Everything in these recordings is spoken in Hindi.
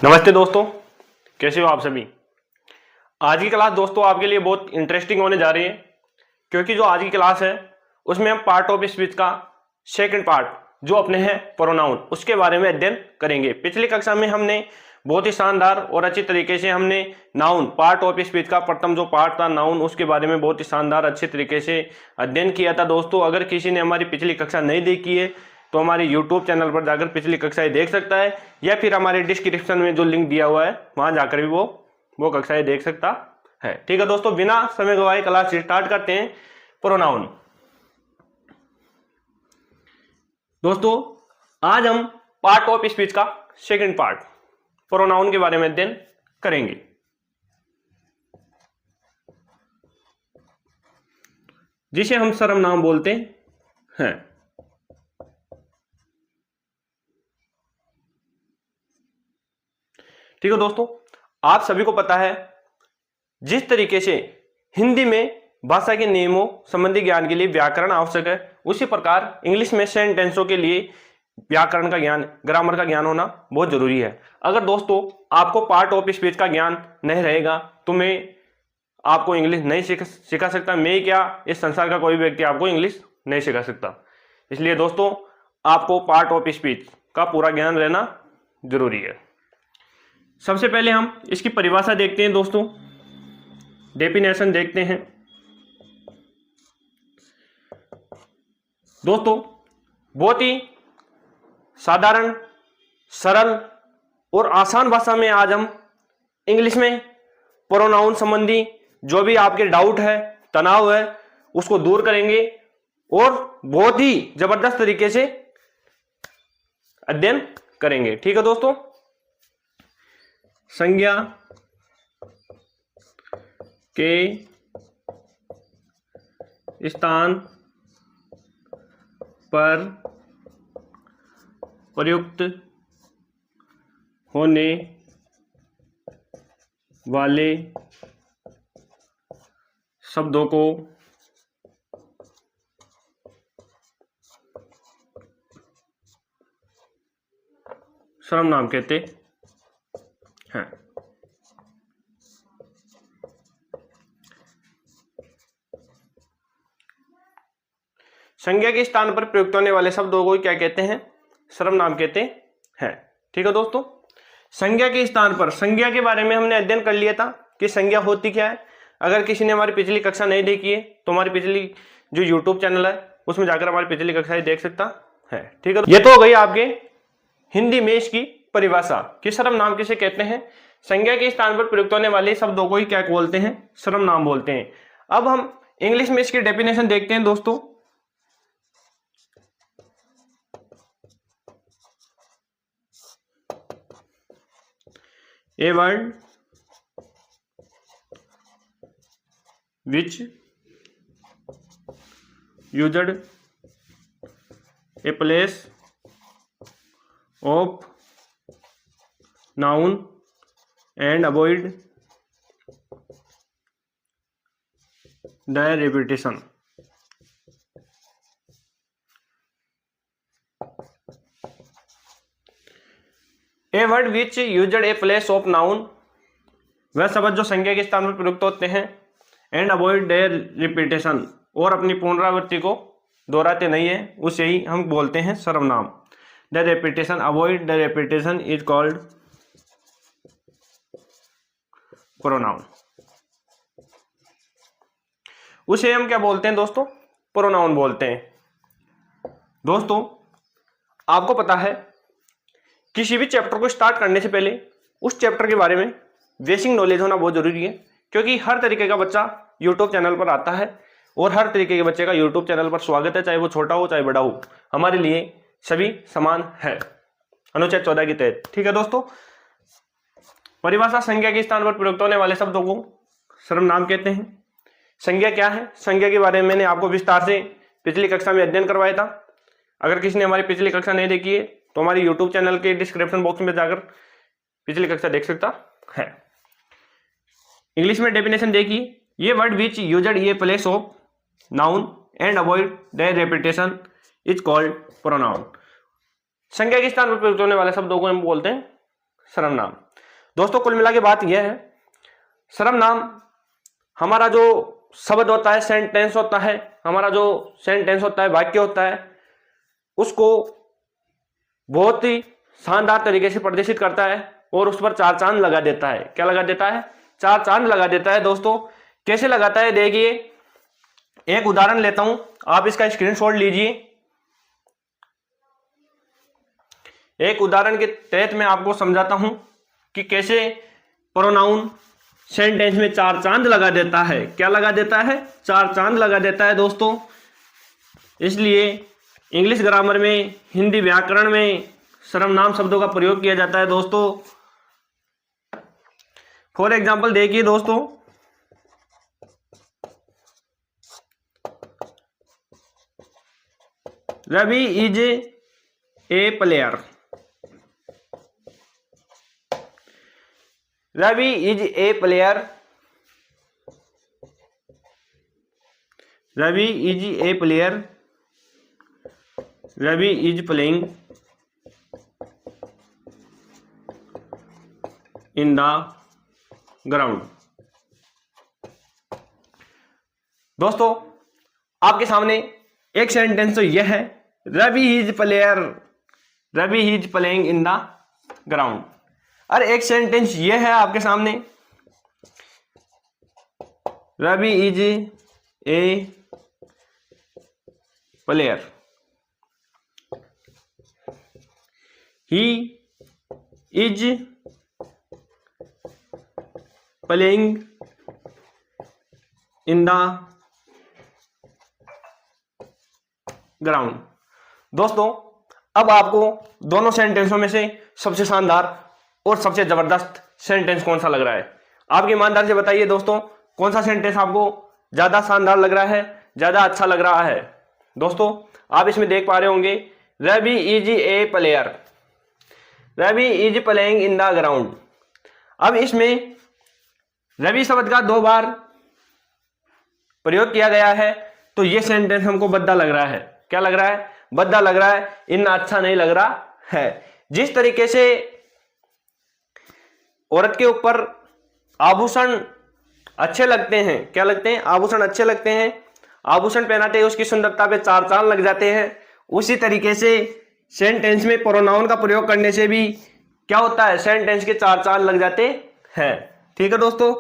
नमस्ते दोस्तों, कैसे हो आप सभी। आज की क्लास दोस्तों आपके लिए बहुत इंटरेस्टिंग होने जा रही है, क्योंकि जो आज की क्लास है उसमें हम पार्ट ऑफ स्पीच का सेकंड पार्ट जो अपने हैं प्रोनाउन उसके बारे में अध्ययन करेंगे। पिछली कक्षा में हमने बहुत ही शानदार और अच्छी तरीके से हमने नाउन पार्ट ऑफ स्पीच का प्रथम जो पार्ट था नाउन उसके बारे में बहुत ही शानदार अच्छे तरीके से अध्ययन किया था। दोस्तों अगर किसी ने हमारी पिछली कक्षा नहीं देखी है तो हमारे YouTube चैनल पर जाकर पिछली कक्षाएं देख सकता है, या फिर हमारे डिस्क्रिप्शन में जो लिंक दिया हुआ है वहां जाकर भी वो कक्षाएं देख सकता है। ठीक है दोस्तों, बिना समय गवाए क्लास स्टार्ट करते हैं। प्रोनाउन दोस्तों आज हम पार्ट ऑफ स्पीच का सेकंड पार्ट प्रोनाउन के बारे में अध्ययन करेंगे। जिसे हम सर्वनाम बोलते हैं। ठीक है दोस्तों, आप सभी को पता है जिस तरीके से हिंदी में भाषा के नियमों संबंधी ज्ञान के लिए व्याकरण आवश्यक है, उसी प्रकार इंग्लिश में सेंटेंसों के लिए व्याकरण का ज्ञान, ग्रामर का ज्ञान होना बहुत जरूरी है। अगर दोस्तों आपको पार्ट ऑफ स्पीच का ज्ञान नहीं रहेगा तो मैं आपको इंग्लिश नहीं सिखा सकता। मैं क्या, इस संसार का कोई भी व्यक्ति आपको इंग्लिश नहीं सिखा सकता। इसलिए दोस्तों आपको पार्ट ऑफ स्पीच का पूरा ज्ञान रहना जरूरी है। सबसे पहले हम इसकी परिभाषा देखते हैं दोस्तों, डेफिनेशन देखते हैं। दोस्तों बहुत ही साधारण, सरल और आसान भाषा में आज हम इंग्लिश में प्रोनाउन संबंधी जो भी आपके डाउट है, तनाव है, उसको दूर करेंगे और बहुत ही जबरदस्त तरीके से अध्ययन करेंगे। ठीक है दोस्तों, संज्ञा के स्थान पर प्रयुक्त होने वाले शब्दों को सर्वनाम कहते हैं। संज्ञा के स्थान पर प्रयुक्त होने वाले शब्दों को क्या कहते हैं? सर्वनाम कहते हैं। ठीक है दोस्तों, संज्ञा के स्थान पर, संज्ञा के बारे में हमने अध्ययन कर लिया था कि संज्ञा होती क्या है। अगर किसी ने हमारी पिछली कक्षा नहीं देखी है तो हमारी पिछली जो YouTube चैनल है उसमें जाकर हमारी पिछली कक्षाएं देख सकता है। ठीक है, ये तो हो गई आपके हिंदी में इसकी परिभाषा कि सर्वनाम किसे कहते हैं। संज्ञा के स्थान पर प्रयुक्त होने वाले शब्दों को ही क्या बोलते हैं? सर्वनाम बोलते हैं। अब हम इंग्लिश में इसकी डेफिनेशन देखते हैं दोस्तों। A word which used a place of noun and avoid the repetition. A word which used a place of noun, वह शब्द जो संज्ञा के स्थान पर प्रयुक्त होते हैं, एंड अवॉइड देयर रिपीटेशन, और अपनी पुनरावृत्ति को दोहराते नहीं है, उसे ही हम बोलते हैं सर्वनाम। The repetition, avoid the repetition is called pronoun. उसे हम क्या बोलते हैं दोस्तों? प्रोनाउन बोलते हैं। दोस्तों आपको पता है किसी भी चैप्टर को स्टार्ट करने से पहले उस चैप्टर के बारे में बेसिक नॉलेज होना बहुत जरूरी है, क्योंकि हर तरीके का बच्चा YouTube चैनल पर आता है और हर तरीके के बच्चे का YouTube चैनल पर स्वागत है, चाहे वो छोटा हो चाहे बड़ा हो, हमारे लिए सभी समान है अनुच्छेद 14 के तहत। ठीक है दोस्तों, परिभाषा, संज्ञा के स्थान पर प्रयुक्त होने वाले शब्दों को सर्वनाम कहते हैं। संज्ञा क्या है? संज्ञा के बारे में मैंने आपको विस्तार से पिछली कक्षा में अध्ययन करवाया था। अगर किसी ने हमारी पिछली कक्षा नहीं देखी है तो हमारी YouTube चैनल के डिस्क्रिप्शन बॉक्स में जाकर पिछली कक्षा देख सकता है। इंग्लिश में डेफिनेशन देखिए, ये word which used a place of noun and avoid the repetition is called pronoun. संज्ञा के स्थान पर प्रयुक्त होने वाले शब्दों को हम बोलते हैं सर्वनाम। दोस्तों कुल मिला के बात यह है, सर्वनाम हमारा जो शब्द होता है, सेंटेंस होता है, हमारा जो सेंटेंस होता है, वाक्य होता है, उसको बहुत ही शानदार तरीके से प्रदर्शित करता है और उस पर चार चांद लगा देता है। क्या लगा देता है? चार चांद लगा देता है। दोस्तों कैसे लगाता है देखिए, एक उदाहरण लेता हूं, आप इसका स्क्रीनशॉट लीजिए। एक उदाहरण के तहत मैं आपको समझाता हूं कि कैसे प्रोनाउन सेंटेंस में चार चांद लगा देता है। क्या लगा देता है? चार चांद लगा देता है दोस्तों। इसलिए इंग्लिश ग्रामर में, हिंदी व्याकरण में सर्वनाम शब्दों का प्रयोग किया जाता है दोस्तों। फॉर एग्जाम्पल देखिए दोस्तों, Ravi is a player. Ravi is a player. Ravi is a player. Ravi is playing in the ground. दोस्तों आपके सामने एक सेंटेंस तो यह है, Ravi is player, Ravi is playing in the ground. और एक सेंटेंस यह है आपके सामने, Ravi is a player, he is playing in the ground. दोस्तों अब आपको दोनों सेंटेंसों में से सबसे शानदार और सबसे जबरदस्त सेंटेंस कौन सा लग रहा है? आपकी ईमानदारी से बताइए दोस्तों, कौन सा सेंटेंस आपको ज्यादा शानदार लग रहा है, ज्यादा अच्छा लग रहा है? दोस्तों आप इसमें देख पा रहे होंगे, Ravi is a player, Ravi is playing in the ground. अब इसमें रवि शब्द का दो बार प्रयोग किया गया है, तो यह सेंटेंस हमको भद्दा लग रहा है। क्या लग रहा है? भद्दा लग रहा है, इतना अच्छा नहीं लग रहा है। जिस तरीके से औरत के ऊपर आभूषण अच्छे लगते हैं, क्या लगते हैं? आभूषण अच्छे लगते हैं, आभूषण पहनाते ही उसकी सुंदरता पे चार चांद लग जाते हैं। उसी तरीके से सेंटेंस में प्रोनाउन का प्रयोग करने से भी क्या होता है? सेंटेंस के चार चांद लग जाते हैं। ठीक है दोस्तों,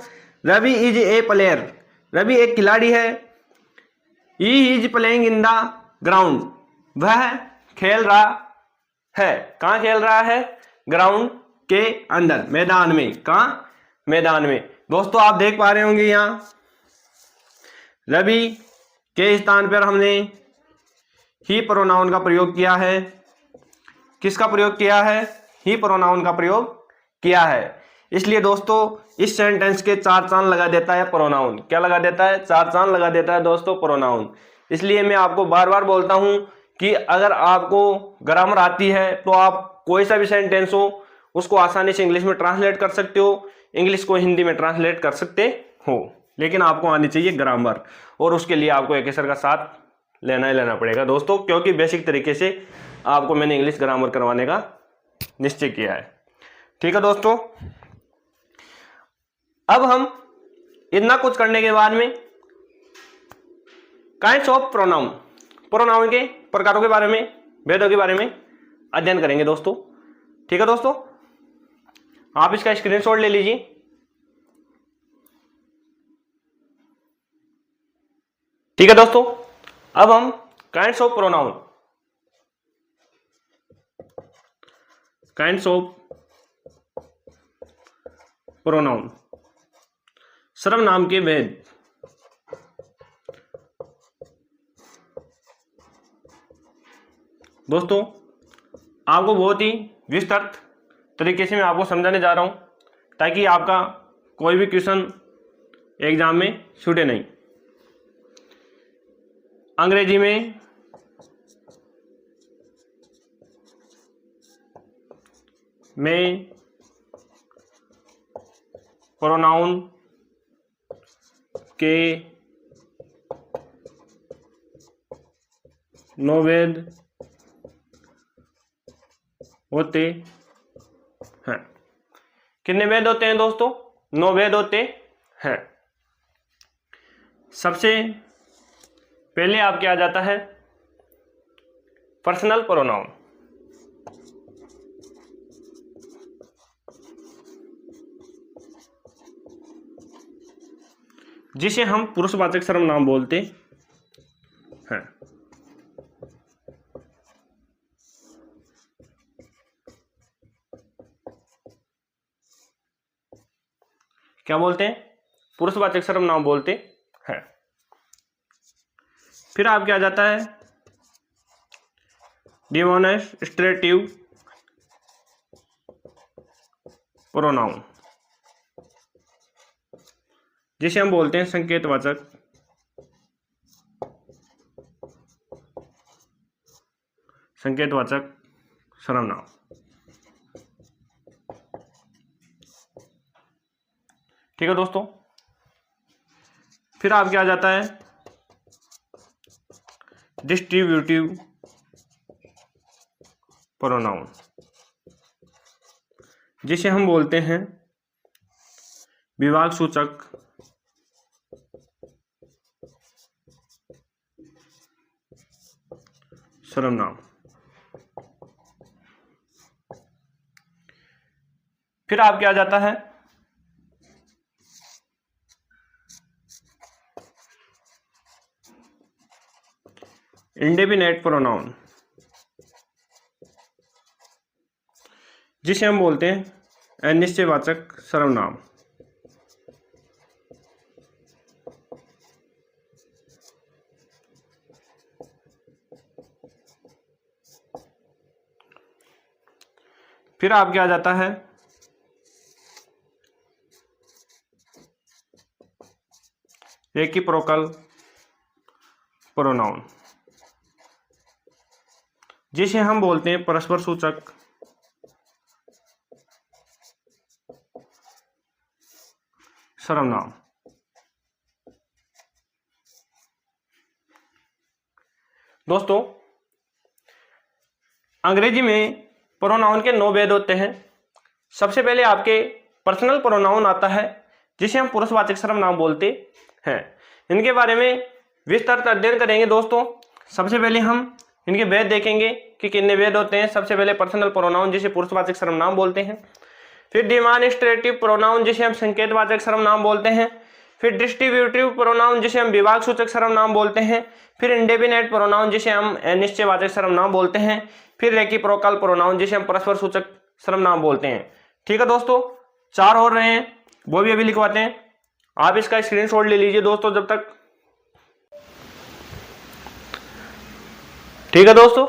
Ravi is a player, Ravi एक खिलाड़ी है, he is playing in the ground, वह खेल रहा है। कहां खेल रहा है? ग्राउंड के अंदर, मैदान में। कहां? मैदान में। दोस्तों आप देख पा रहे होंगे यहां रवि के स्थान पर हमने ही प्रोनाउन का प्रयोग किया है। किसका प्रयोग किया है? ही प्रोनाउन का प्रयोग किया है। इसलिए दोस्तों इस सेंटेंस के चार चांद लगा देता है प्रोनाउन। क्या लगा देता है? चार चांद लगा देता है दोस्तों प्रोनाउन। इसलिए मैं आपको बार बार बोलता हूं कि अगर आपको ग्रामर आती है तो आप कोई सा भी सेंटेंस हो उसको आसानी से इंग्लिश में ट्रांसलेट कर सकते हो, इंग्लिश को हिंदी में ट्रांसलेट कर सकते हो, लेकिन आपको आनी चाहिए ग्रामर। और उसके लिए आपको एक सर का साथ लेना ही लेना पड़ेगा दोस्तों, क्योंकि बेसिक तरीके से आपको मैंने इंग्लिश ग्रामर करवाने का निश्चय किया है। ठीक है दोस्तों, अब हम इतना कुछ करने के बाद में काइंड्स ऑफ प्रोनाउन, प्रोनाउन के प्रकारों के बारे में, भेदों के बारे में अध्ययन करेंगे दोस्तों। ठीक है दोस्तों, आप इसका स्क्रीनशॉट ले लीजिए। ठीक है दोस्तों, अब हम kinds of pronoun, kinds of pronoun, सर्वनाम के भेद। दोस्तों आपको बहुत ही विस्तृत तरीके से मैं आपको समझाने जा रहा हूं, ताकि आपका कोई भी क्वेश्चन एग्जाम में छूटे नहीं। अंग्रेजी में मैं प्रोनाउन के 9 भेद होते हैं। कितने भेद होते हैं दोस्तों? 9 भेद होते हैं। सबसे पहले आपके आ जाता है पर्सनल प्रोनाउन, जिसे हम पुरुषवाचक सर्वनाम बोलते हैं। क्या बोलते हैं? पुरुषवाचक सर्वनाम बोलते हैं। फिर आपके आ जाता है डेमोन्स्ट्रेटिव प्रोनाउन, जिसे हम बोलते हैं संकेतवाचक सर्वनाम। ठीक है दोस्तों। फिर आपके आ जाता है डिस्ट्रीब्यूटिव प्रोनाउन, जिसे हम बोलते हैं विभाग सूचक सर्वनाम। फिर आपके आ जाता है इंडेफिनेट प्रोनाउन, जिसे हम बोलते हैं अनिश्चयवाचक सर्वनाम। फिर आपके आ जाता है रेसिप्रोकल प्रोनाउन, जिसे हम बोलते हैं परस्पर सूचक सर्वनाम। दोस्तों, अंग्रेजी में प्रोनाउन के 9 भेद होते हैं। सबसे पहले आपके पर्सनल प्रोनाउन आता है, जिसे हम पुरुषवाचक सर्वनाम बोलते हैं। इनके बारे में विस्तृत अध्ययन करेंगे दोस्तों। सबसे पहले हम इनके भेद देखेंगे कि कितने भेद होते हैं। सबसे पहले पर्सनल प्रोनाउन, जिसे पुरुषवाचक सर्वनाम बोलते हैं। फिर डेमॉन्स्ट्रेटिव प्रोनाउन, जिसे हम संकेतवाचक सर्वनाम बोलते हैं। फिर डिस्ट्रीब्यूटिव प्रोनाउन, जिसे हम विभाग सूचक सर्वनाम बोलते हैं। फिर इंडेफिनेट प्रोनाउन, जिसे हम अनिश्चयवाचक सर्वनाम बोलते हैं। फिर रेसिप्रोकल प्रोनाउन, जिसे हम परस्पर सूचक सर्वनाम बोलते हैं। ठीक है दोस्तों, 4 और रहे हैं, वो भी अभी लिखवाते हैं। आप इसका स्क्रीनशॉट ले लीजिए दोस्तों जब तक। ठीक है दोस्तों,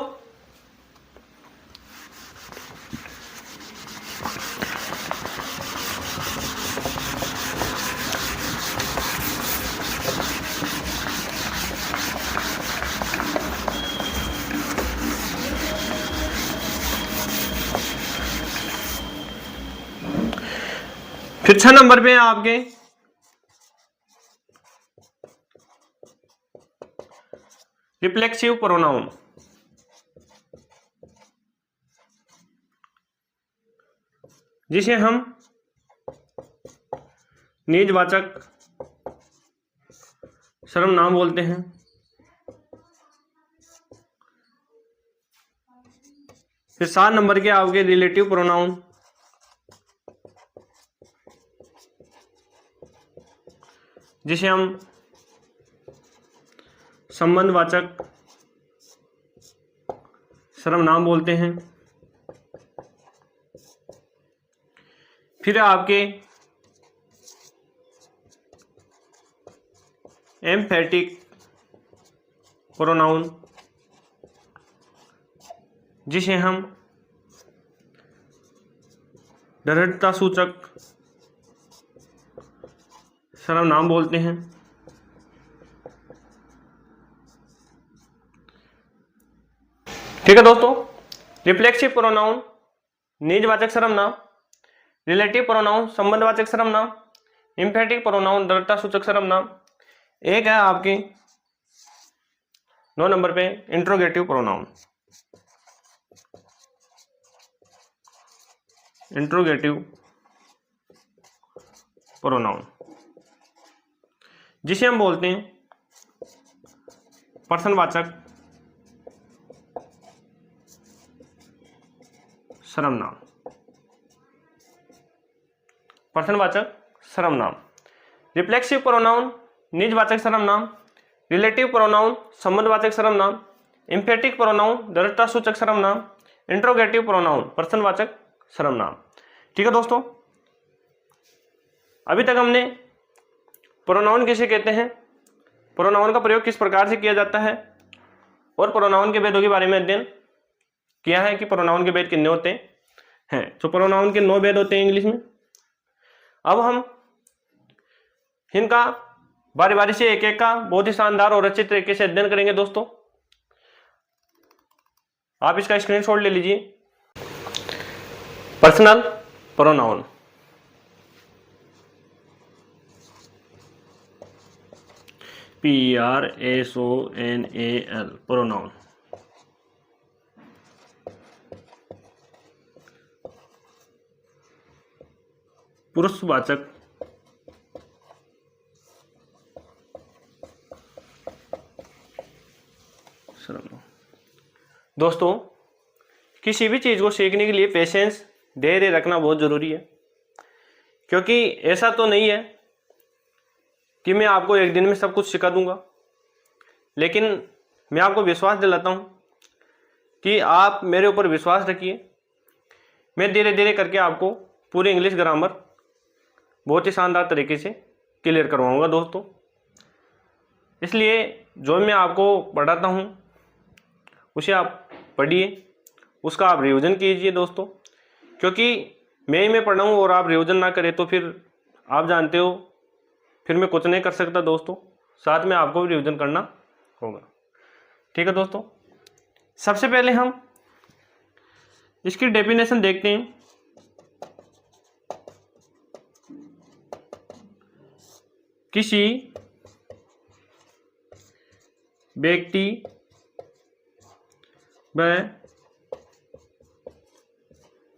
फिर 6 नंबर पे है आपके रिफ्लेक्सिव प्रोनाउन, जिसे हम निजवाचक सर्वनाम बोलते हैं। फिर 7 नंबर के आपके रिलेटिव प्रोनाउन, जिसे हम संबंधवाचक सर्वनाम बोलते हैं। फिर आपके एम्फेटिक प्रोनाउन, जिसे हम दृढ़ता सूचक सर्वनाम बोलते हैं। ठीक है दोस्तों, रिफ्लेक्सिव प्रोनाउन निजवाचक सर्वनाम, रिलेटिव प्रोनाउन संबंधवाचक सर्वनाम, एम्फेटिक प्रोनाउन दृढ़ता सूचक सर्वनाम। एक है आपकी 9 नंबर पे इंट्रोगेटिव प्रोनाउन, इंट्रोगेटिव प्रोनाउन, जिसे हम बोलते हैं पर्सनवाचक सर्वनाम। पर्सनवाचक सर्वनाम। रिफ्लेक्सिव प्रोनाउन निजवाचक सर्वनाम, रिलेटिव प्रोनाउन संबंधवाचक सर्वनाम, एम्फेटिक प्रोनाउन दृढ़तासूचक सर्वनाम, इंट्रोगेटिव प्रोनाउन पर्सनवाचक सर्वनाम। ठीक है दोस्तों, अभी तक हमने प्रोनाउन किसे कहते हैं, प्रोनाउन का प्रयोग किस प्रकार से किया जाता है और प्रोनाउन के भेदों के बारे में अध्ययन किया है कि प्रोनाउन के भेद कितने होते हैं। तो प्रोनाउन के 9 भेद होते हैं इंग्लिश में। अब हम इनका बारी बारी से एक एक का बहुत ही शानदार और अच्छे तरीके से अध्ययन करेंगे दोस्तों। आप इसका स्क्रीनशॉट ले लीजिए। Personal pronoun, PRSONAL pronoun. पुरुषवाचक सर्वनाम। दोस्तों, किसी भी चीज को सीखने के लिए पेशेंस, धैर्य रखना बहुत जरूरी है, क्योंकि ऐसा तो नहीं है कि मैं आपको एक दिन में सब कुछ सिखा दूंगा, लेकिन मैं आपको विश्वास दिलाता हूं कि आप मेरे ऊपर विश्वास रखिए। मैं धीरे धीरे करके आपको पूरी इंग्लिश ग्रामर बहुत ही शानदार तरीके से क्लियर करवाऊंगा दोस्तों। इसलिए जो मैं आपको पढ़ाता हूं उसे आप पढ़िए, उसका आप रिवीजन कीजिए दोस्तों, क्योंकि मैं पढ़ाऊँ और आप रिवीजन ना करें तो फिर आप जानते हो फिर मैं कुछ नहीं कर सकता दोस्तों, साथ में आपको भी रिवीजन करना होगा। ठीक है दोस्तों, सबसे पहले हम इसकी डेफिनेशन देखते हैं। किसी व्यक्ति व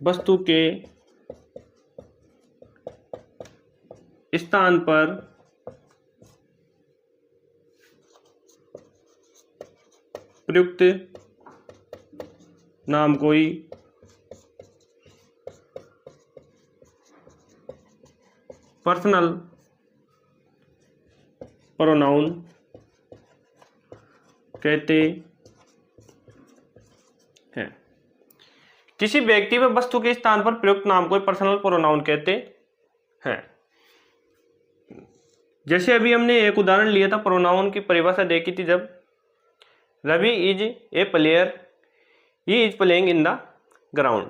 वस्तु के स्थान पर प्रयुक्त नाम कोई पर्सनल प्रोनाउन कहते हैं। किसी व्यक्ति व वस्तु के स्थान पर प्रयुक्त नाम को पर्सनल प्रोनाउन कहते हैं। जैसे अभी हमने एक उदाहरण लिया था, प्रोनाउन की परिभाषा देखी थी जब, Ravi is a player, he is playing in the ground.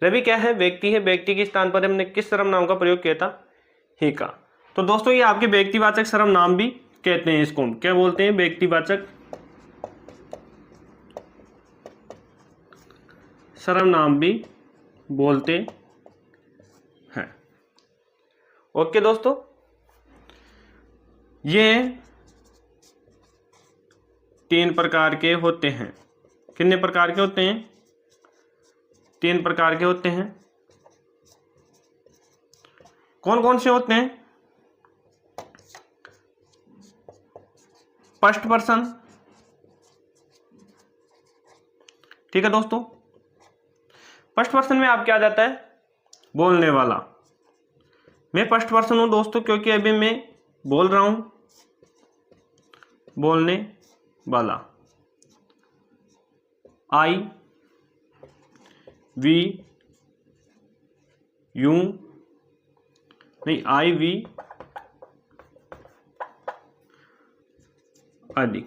Ravi क्या है, व्यक्ति है, व्यक्ति के स्थान पर हमने किस सर्वनाम का प्रयोग किया था, ही का। तो दोस्तों ये आपके व्यक्तिवाचक सर्वनाम भी कहते हैं, इसको क्या बोलते हैं, व्यक्तिवाचक सर्वनाम भी बोलते हैं। ओके दोस्तों, ये 3 प्रकार के होते हैं। कितने प्रकार के होते हैं, 3 प्रकार के होते हैं। कौन कौन से होते हैं, फर्स्ट पर्सन। ठीक है दोस्तों, फर्स्ट पर्सन में आप क्या आ जाता है, बोलने वाला। मैं फर्स्ट पर्सन हूं दोस्तों क्योंकि अभी मैं बोल रहा हूं, बोलने वाला। आई, वी, यू नहीं, आई, वी आदि,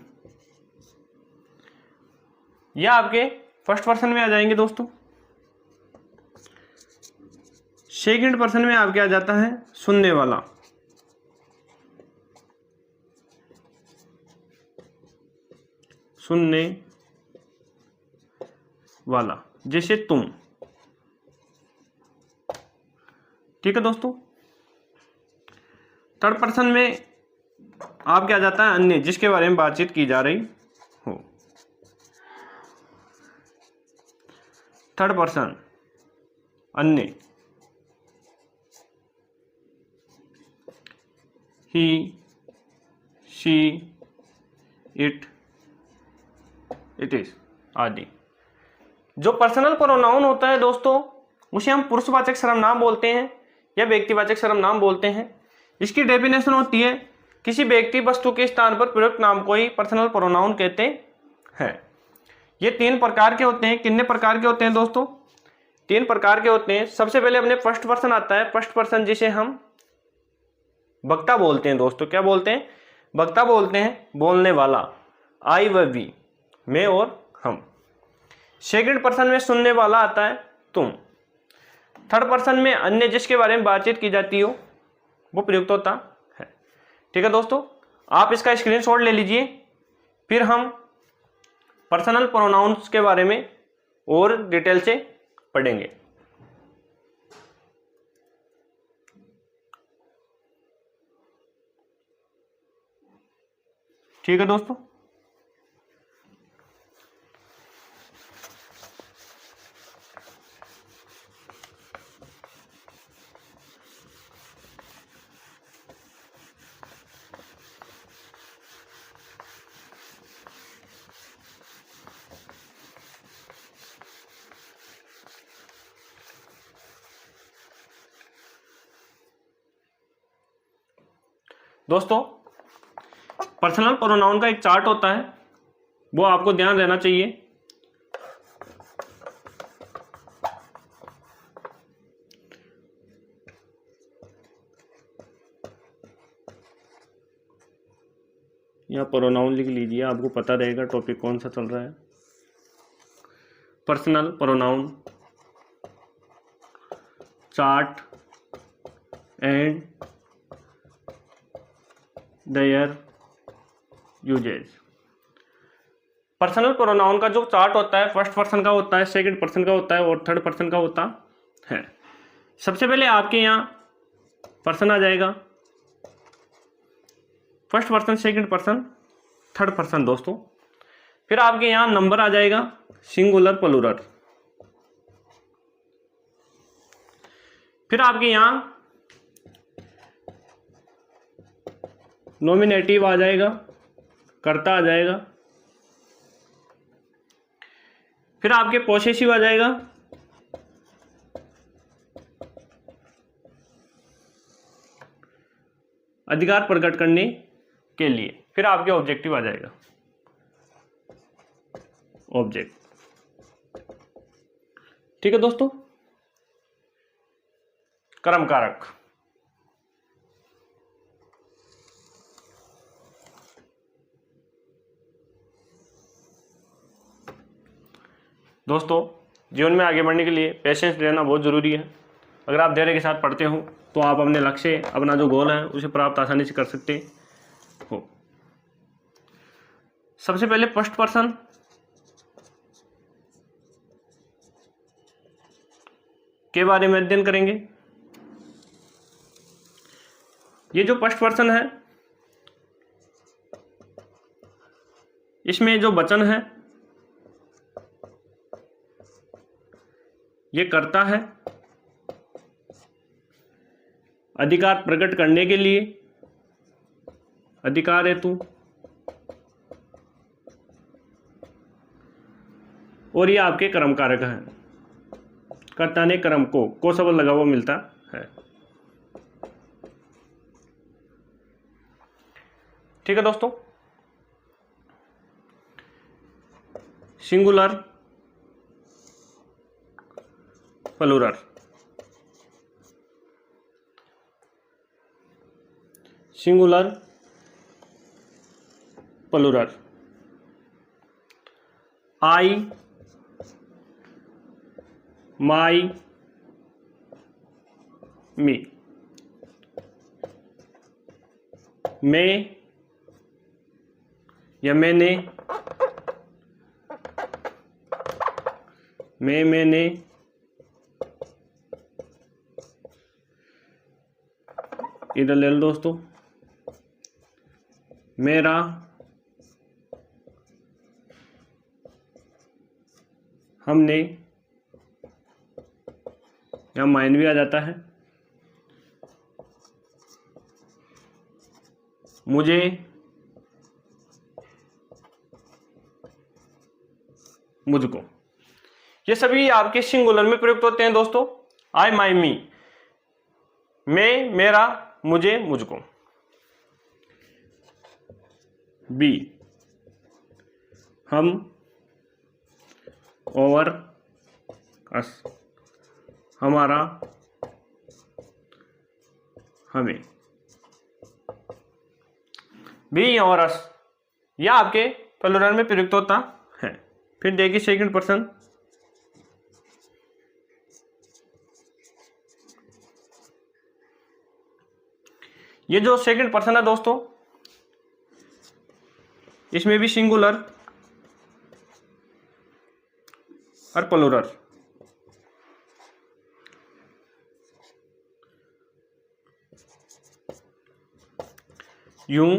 यह आपके फर्स्ट पर्सन में आ जाएंगे दोस्तों। सेकंड पर्सन में आपके आ जाता है सुनने वाला। सुनने वाला, जैसे तुम। ठीक है दोस्तों, थर्ड पर्सन में आप क्या जाता है, अन्य, जिसके बारे में बातचीत की जा रही हो। थर्ड पर्सन अन्य, ही, शी, इट, इट इज आदि। जो पर्सनल प्रोनाउन होता है दोस्तों, उसे हम पुरुषवाचक सर्वनाम बोलते हैं या व्यक्तिवाचक सर्वनाम बोलते हैं। इसकी डेफिनेशन होती है किसी व्यक्ति वस्तु के स्थान पर प्रयुक्त नाम को ही पर्सनल प्रोनाउन कहते हैं। ये 3 प्रकार के होते हैं। कितने प्रकार के होते हैं दोस्तों? 3 प्रकार के होते हैं। सबसे पहले अपने फर्स्ट पर्सन आता है। फर्स्ट पर्सन जिसे हम वक्ता बोलते हैं दोस्तों। क्या बोलते हैं? वक्ता बोलते हैं, बोलने वाला, आई व वी, मैं और हम। सेकंड पर्सन में सुनने वाला आता है, तुम। थर्ड पर्सन में अन्य जिसके बारे में बातचीत की जाती हो वो प्रयुक्त होता है। ठीक है दोस्तों, आप इसका स्क्रीनशॉट ले लीजिए, फिर हम पर्सनल प्रोनाउंस के बारे में और डिटेल से पढ़ेंगे। ठीक है दोस्तों, पर्सनल प्रोनाउन का एक चार्ट होता है, वो आपको ध्यान रहना चाहिए। यहाँ प्रोनाउन लिख लीजिए, आपको पता रहेगा टॉपिक कौन सा चल रहा है। Personal pronoun chart and their usages. Personal pronoun का जो चार्ट होता है, फर्स्ट पर्सन का होता है, सेकंड पर्सन का होता है और थर्ड पर्सन का होता है। सबसे पहले आपके यहाँ पर्सन आ जाएगा, first person, second person, third person दोस्तों। फिर आपके यहाँ नंबर आ जाएगा, सिंगुलर, प्लूरल। फिर आपके यहाँ नॉमिनेटिव आ जाएगा, कर्ता आ जाएगा। फिर आपके पोसेसिव आ जाएगा, अधिकार प्रकट करने के लिए। फिर आपके ऑब्जेक्टिव आ जाएगा, ऑब्जेक्ट। ठीक है दोस्तों, कर्म कारक। दोस्तों, जीवन में आगे बढ़ने के लिए पेशेंस रहना बहुत ज़रूरी है। अगर आप धैर्य के साथ पढ़ते हो तो आप अपने लक्ष्य, अपना जो गोल है उसे प्राप्त आसानी से कर सकते हो। सबसे पहले फर्स्ट पर्सन के बारे में अध्ययन करेंगे। ये जो फर्स्ट पर्सन है, इसमें जो वचन है ये कर्ता है, अधिकार प्रकट करने के लिए, अधिकार हेतु, और ये आपके कर्म कारक हैं। कर्ता ने कर्म को शब्द लगा हुआ मिलता है। ठीक है दोस्तों, singular, plural. Singular, plural. I, my, me. मैं या मैंने, मैंने, इधर ले लो दोस्तों, मेरा, हमने, या माइन भी आ जाता है। मुझे, मुझको। ये सभी आपके सिंगुलर में प्रयुक्त होते हैं दोस्तों। आई, माई, मी, मैं, मेरा, मुझे, मुझको। बी, हम, ओवर, अस, हमारा, हमें। बी और अस यह आपके प्लूरल में प्रयुक्त होता है। फिर देखिए सेकंड पर्सन। ये जो सेकंड पर्सन है दोस्तों, इसमें भी सिंगुलर और प्लूरल। यूं,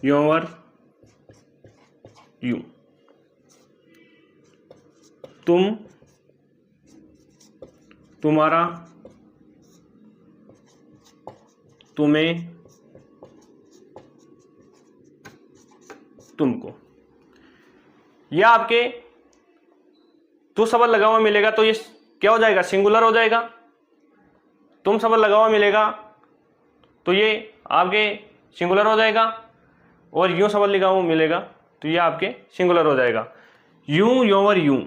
योर, यू। तुम, तुम्हारा, तुम्हें, तुमको। यह आपके तो शब्द लगा हुआ मिलेगा तो ये क्या हो जाएगा, सिंगुलर हो जाएगा। तुम शब्द लगा हुआ मिलेगा तो ये आपके सिंगुलर हो जाएगा, और यूं शब्द लगा हुआ मिलेगा तो ये आपके सिंगुलर हो जाएगा। यूं, योर, यूं,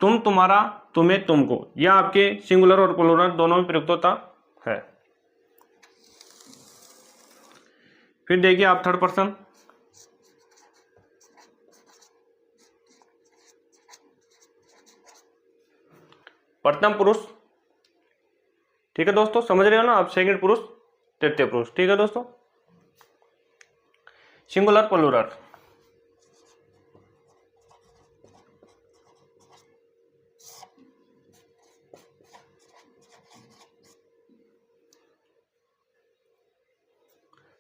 तुम, तुम्हारा, तुम्हें, तुमको। यह आपके सिंगुलर और प्लूरल दोनों में प्रयुक्त होता है। फिर देखिए आप थर्ड पर्सन। प्रथम पुरुष, ठीक है दोस्तों, समझ रहे हो ना आप। सेकंड पुरुष, तृतीय पुरुष, ठीक है दोस्तों। Singular, plural.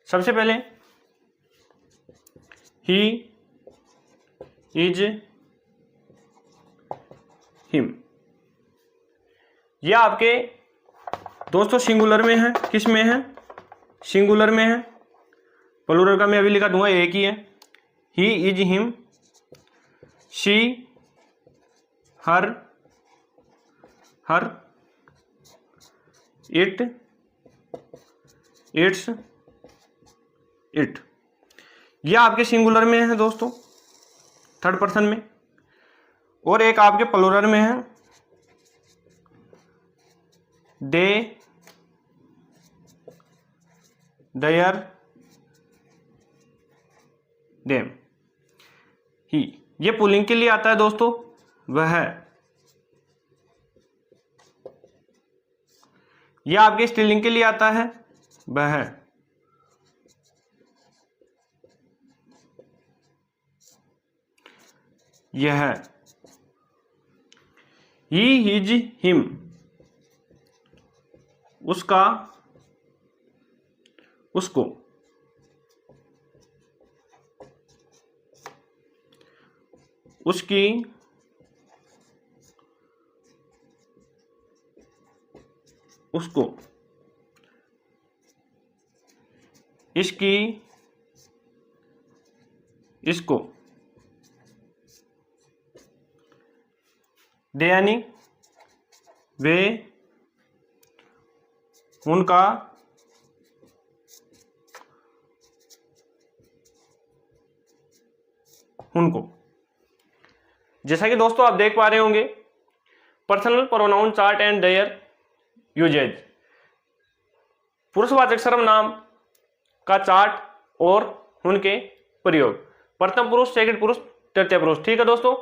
सबसे पहले ही, इज, हिम। यह आपके दोस्तों सिंगुलर में है। किस में है, सिंगुलर में है। प्लूरल का मैं अभी लिखा दूंगा, एक ही है। He, his, him, she, her, her, it, its, it. यह आपके सिंगुलर में है दोस्तों, थर्ड पर्सन में। और एक आपके प्लूरल में है, दे, देयर, देम, ही। ये पुल्लिंग के लिए आता है दोस्तों, वह। यह आपके स्त्रीलिंग के लिए आता है, वह। यह, ही, हिज, हिम, उसका, उसको। उसकी, उसको। इसकी, इसको। दे यानी वे, उनका, उनको। जैसा कि दोस्तों आप देख पा रहे होंगे, personal pronoun chart and their usages. पुरुषवाचक सर्वनाम का चार्ट और उनके प्रयोग। प्रथम पुरुष, सेकंड पुरुष, तृतीय पुरुष, ठीक है दोस्तों।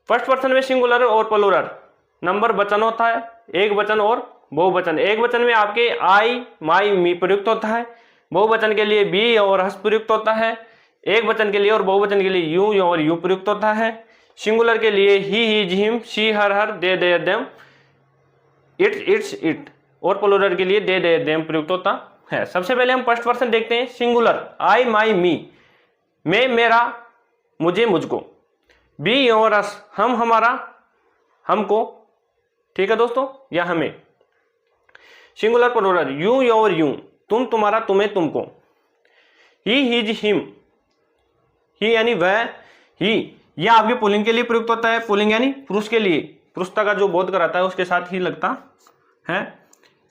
फर्स्ट पर्सन में सिंगुलर और प्लूरल नंबर वचन होता है, एक वचन और बहुवचन। एक वचन में आपके आई, माई, मी प्रयुक्त होता है। बहुवचन के लिए बी और हस प्रयुक्त होता है। एक वचन के लिए और बहुवचन के लिए यू और यू प्रयुक्त होता है। सिंगुलर के लिए he, his, him, she, her, her, they, their, them, its, its, it. और प्लूरल के लिए दे, देयर, देम प्रयुक्त होता है। सबसे पहले हम फर्स्ट पर्सन देखते हैं। सिंगुलर, आई, माई, मी, मैं, मेरा, मुझे, मुझको। बी और अस, हम, हमारा, हमको, ठीक है दोस्तों, या हमें। सिंगुलर प्लूरल, यू और यू, तुम, तुम्हारा, तुम्हें, तुमको। ही, हिज, हिम, ही यानी वह, ही यह आपके पुल्लिंग के लिए प्रयुक्त होता है, पुल्लिंग यानी पुरुष के लिए, पुरुषता का जो बोध कराता है उसके साथ ही लगता है।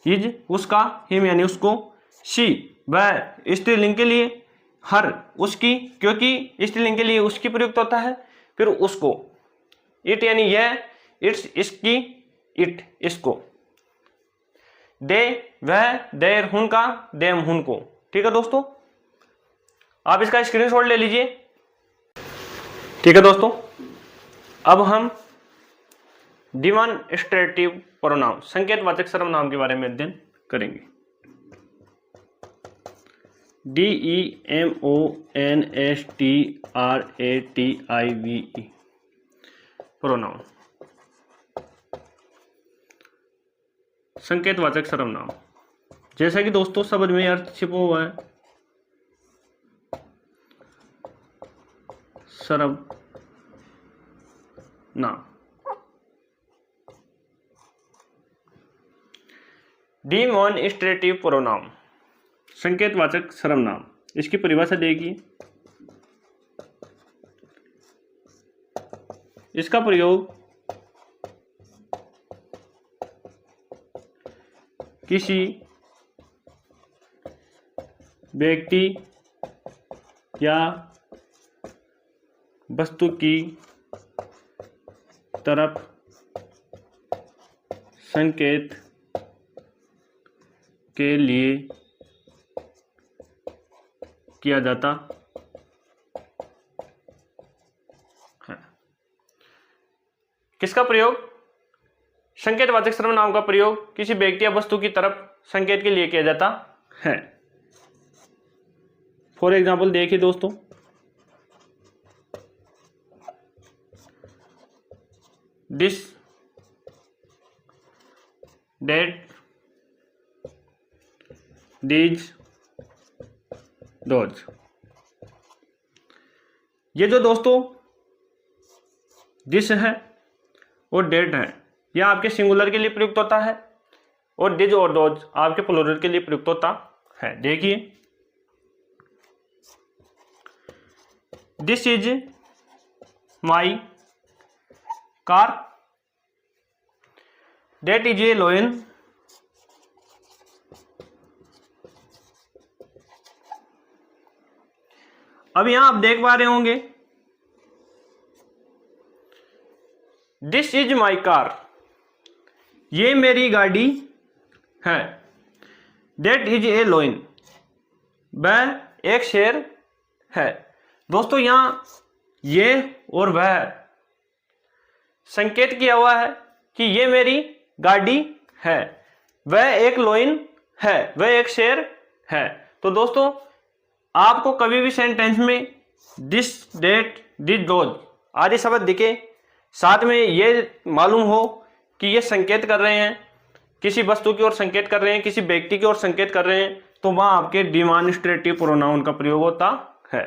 हिज उसका, हिम यानी उसको, शी वह स्त्रीलिंग के लिए, हर उसकी, क्योंकि स्त्रीलिंग के लिए उसकी प्रयुक्त होता है, फिर उसको, इट यानी यह, इट्स इसकी, इट इसको, दे वह, देर उनका, देम उनको। ठीक है दोस्तों, आप इसका स्क्रीनशॉट ले लीजिए। ठीक है दोस्तों, अब हम डिमॉन्स्ट्रेटिव प्रोनाउन संकेतवाचक सर्वनाम के बारे में अध्ययन करेंगे। DEMONSTRATIVE प्रोनाउन संकेतवाचक सर्वनाम। जैसा कि दोस्तों शब्द में अर्थ छिपा हुआ है, सर्वनाम। डिमॉन्स्ट्रेटिव प्रोनाउन संकेतवाचक सर्वनाम, इसकी परिभाषा देखिए। इसका प्रयोग किसी व्यक्ति या वस्तु की तरफ संकेत के लिए किया जाता है। किसका प्रयोग? संकेतवाचक सर्वनाम का प्रयोग किसी व्यक्ति या वस्तु की तरफ संकेत के लिए किया जाता है। फॉर एग्जाम्पल देखिए दोस्तों, दिस, डेट, दीज, दोज। ये जो दोस्तों दिस है और डेट है, यह आपके सिंगुलर के लिए प्रयुक्त होता है, और दिज और दोज आपके प्लूरल के लिए प्रयुक्त होता है। देखिए, this is my car, that is a lion, अब यहां आप देख पा रहे होंगे, दिस इज माई कार, ये मेरी गाड़ी है। डेट इज ए लोइन, वह एक शेर है। दोस्तों यहां ये और वह संकेत किया हुआ है कि ये मेरी गाड़ी है, वह एक लोइन है, वह एक शेर है। तो दोस्तों आपको कभी भी सेंटेंस में दिस, डेट, दिस, दोज आदि शब्द दिखे, साथ में ये मालूम हो कि ये संकेत कर रहे हैं, किसी वस्तु की ओर संकेत कर रहे हैं, किसी व्यक्ति की ओर संकेत कर रहे हैं, तो वहां आपके डिमॉन्स्ट्रेटिव प्रोनाउन का प्रयोग होता है।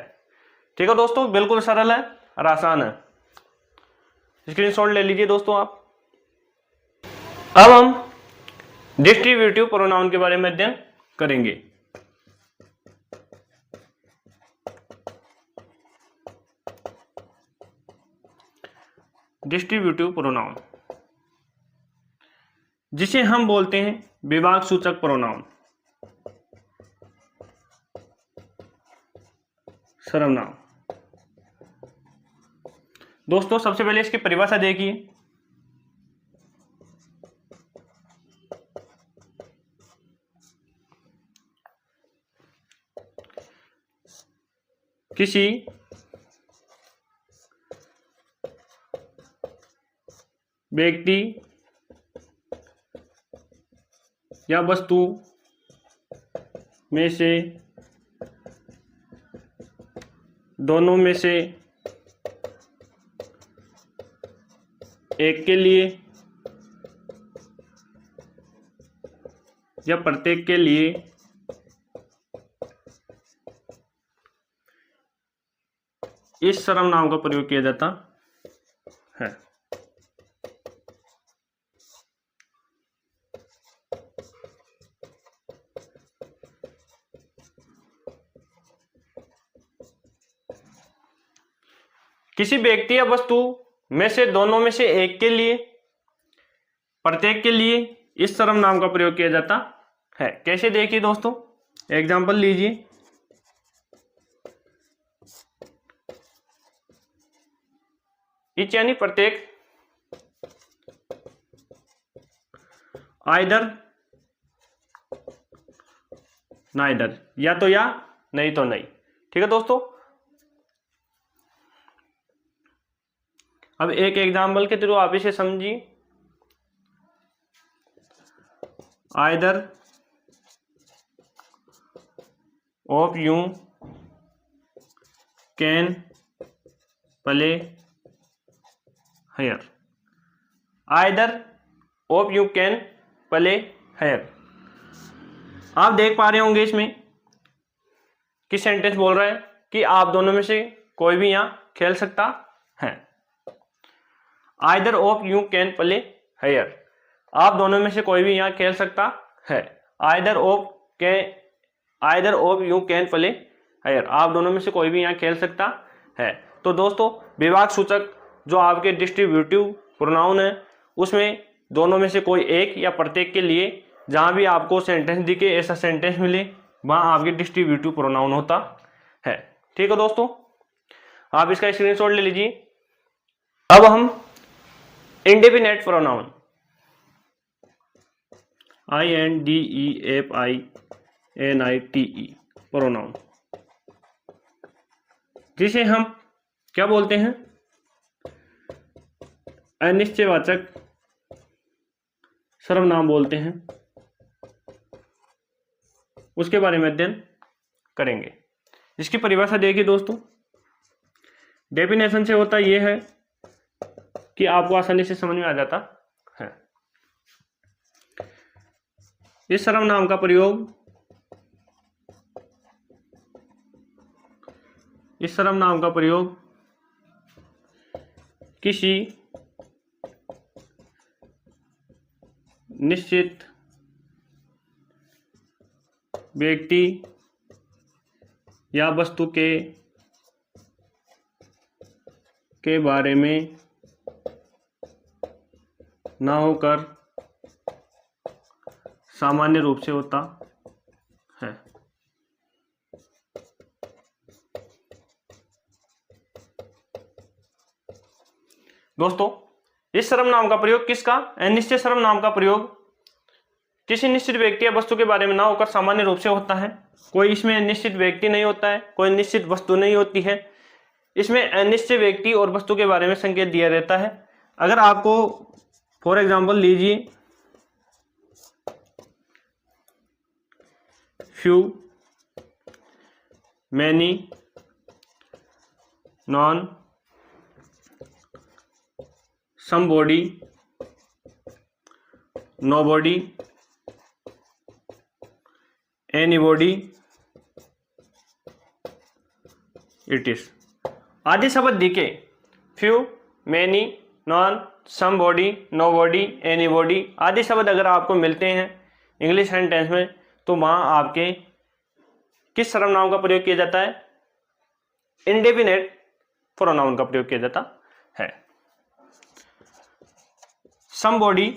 ठीक है दोस्तों, बिल्कुल सरल है और आसान है। स्क्रीनशॉट ले लीजिए दोस्तों आप। अब हम डिस्ट्रीब्यूटिव प्रोनाउन के बारे में अध्ययन करेंगे। डिस्ट्रीब्यूटिव प्रोनाउन, जिसे हम बोलते हैं विभाग सूचक प्रोनाउन, सर्वनाम। दोस्तों सबसे पहले इसकी परिभाषा देखिए। किसी व्यक्ति या वस्तु में से दोनों में से एक के लिए या प्रत्येक के लिए इस सर्वनाम का प्रयोग किया जाता है। किसी व्यक्ति या वस्तु में से दोनों में से एक के लिए, प्रत्येक के लिए इस सर्वनाम का प्रयोग किया जाता है। कैसे देखिए दोस्तों, एग्जाम्पल लीजिए। इच यानी प्रत्येक, आइदर नाइदर, या तो या, नहीं तो नहीं। ठीक है दोस्तों, अब एक एग्जाम्पल के थ्रू आप इसे समझिए। Either of you can play here. Either of you can play here. आप देख पा रहे होंगे इसमें कि सेंटेंस बोल रहा है कि आप दोनों में से कोई भी यहां खेल सकता है। Either of you can play here, आप दोनों में से कोई भी यहां खेल सकता है। Either of you can play here, आप दोनों में से कोई भी यहां खेल सकता है। तो दोस्तों, विभाग सूचक जो आपके डिस्ट्रीब्यूटिव प्रोनाउन है, उसमें दोनों में से कोई एक या प्रत्येक के लिए जहां भी आपको सेंटेंस दिखे, ऐसा सेंटेंस मिले, वहां आपके डिस्ट्रीब्यूटिव प्रोनाउन होता है। ठीक है दोस्तों, आप इसका स्क्रीनशॉट ले लीजिए। अब हम इंडेफिनेट प्रोनाउन, INDEFINITE प्रोनाउन, जिसे हम क्या बोलते हैं, अनिश्चयवाचक सर्वनाम बोलते हैं, उसके बारे में अध्ययन करेंगे। इसकी परिभाषा देखिए दोस्तों। डेफिनेशन से होता यह है कि आपको आसानी से समझ में आ जाता है। इस सर्वनाम का प्रयोग किसी निश्चित व्यक्ति या वस्तु के बारे में ना होकर सामान्य रूप से होता है। दोस्तों, इस सर्वनाम का प्रयोग किसका, अनिश्चित सर्वनाम का प्रयोग किसी निश्चित व्यक्ति या वस्तु के बारे में ना होकर सामान्य रूप से होता है। कोई इसमें निश्चित व्यक्ति नहीं होता है, कोई निश्चित वस्तु नहीं होती है। इसमें अनिश्चित व्यक्ति और वस्तु के बारे में संकेत दिया रहता है। अगर आपको फॉर एग्जाम्पल लीजिए, few, many, non, somebody, nobody, anybody, it is आदि शब्द दिखे, few, many, non, somebody, nobody, anybody आदि शब्द अगर आपको मिलते हैं इंग्लिश सेंटेंस में, तो वहां आपके किस सर्वनाम का प्रयोग किया जाता है, इंडेफिनेट प्रोनाउन का प्रयोग किया जाता है। समबॉडी,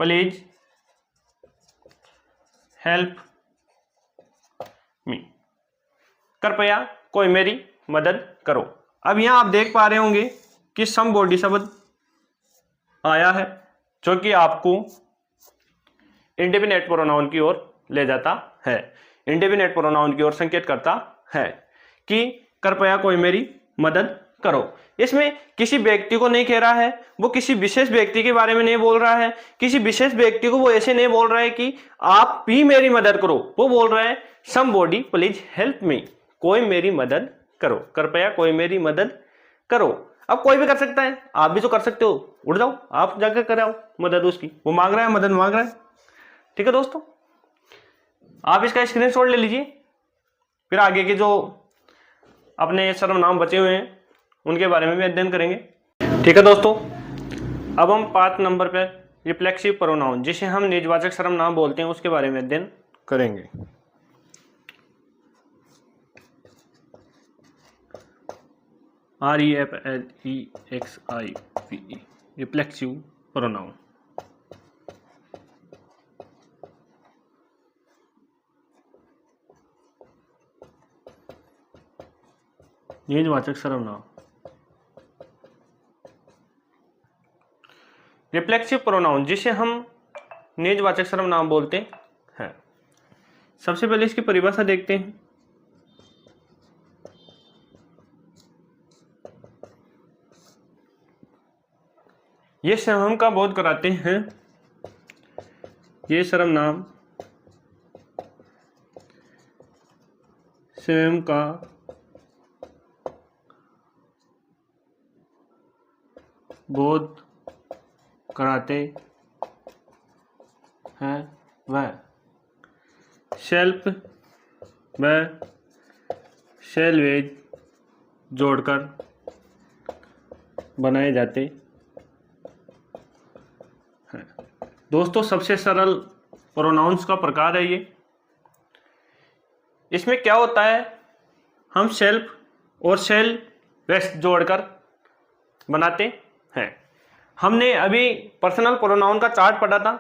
प्लीज हेल्प मी, कृपया कोई मेरी मदद करो। अब यहां आप देख पा रहे होंगे कि समबॉडी शब्द आया है, जो कि आपको इंडेफिनेट प्रोनाउन की ओर ले जाता है, इंडेफिनेट प्रोनाउन की ओर संकेत करता है कि कृपया कोई मेरी मदद करो। इसमें किसी व्यक्ति को नहीं कह रहा है, वो किसी विशेष व्यक्ति के बारे में नहीं बोल रहा है, किसी विशेष व्यक्ति को वो ऐसे नहीं बोल रहा है कि आप भी मेरी मदद करो, वो बोल रहा है समबॉडी प्लीज हेल्प मी, कोई मेरी मदद करो, कृपया कोई मेरी मदद करो। अब कोई भी कर सकता है, आप भी तो कर सकते हो, उठ जाओ आप जाकर कराओ मदद उसकी, वो मांग रहा है, मदद मांग रहा है। ठीक है दोस्तों, आप इसका स्क्रीनशॉट ले लीजिए, फिर आगे के जो अपने सर्वनाम बचे हुए हैं उनके बारे में भी अध्ययन करेंगे। ठीक है दोस्तों, अब हम 5 नंबर पर रिफ्लेक्सिव प्रोनाउन, जिसे हम निजवाचक सर्वनाम बोलते हैं, उसके बारे में अध्ययन करेंगे। REFLEXIVE, reflexive pronoun. निजवाचक सर्वनाम। रिफ्लेक्सिव प्रोनाउन जिसे हम निजवाचक सर्वनाम बोलते हैं। सबसे पहले इसकी परिभाषा देखते हैं। ये स्वयं का बोध कराते हैं। ये सर्वनाम स्वयं का बोध कराते हैं वह सेल्फ व सेल्वेज जोड़कर बनाए जाते हैं। दोस्तों सबसे सरल प्रोनाउंस का प्रकार है ये। इसमें क्या होता है, हम सेल्फ और सेल वेस्ट जोड़कर बनाते हैं। हमने अभी पर्सनल प्रोनाउन का चार्ट पढ़ा था,